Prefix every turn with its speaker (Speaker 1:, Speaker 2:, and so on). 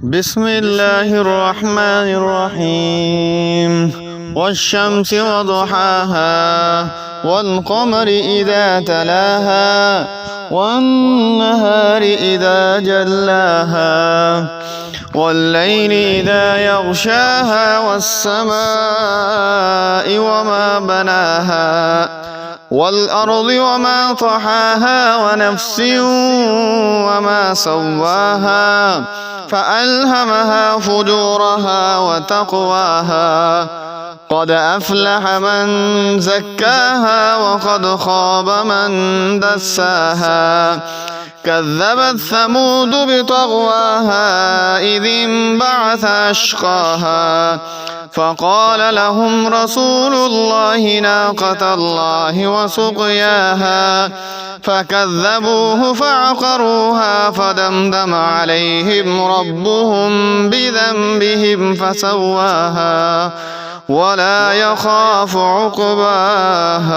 Speaker 1: بسم الله الرحمن الرحيم والشمس وضحاها والقمر إذا تلاها والنهار إذا جلاها والليل إذا يغشاها والسماء وما بناها والأرض وما طحاها ونفس وما سواها فألهمها فجورها وتقواها قد أفلح من زكاها وقد خاب من دساها كذبت ثمود بطغواها إذ انبعث أشقاها فقال لهم رسول الله ناقة الله وسقياها فكذبوه فعقروها فدمدم عليهم ربهم بذنبهم فسواها ولا يخاف عقباها.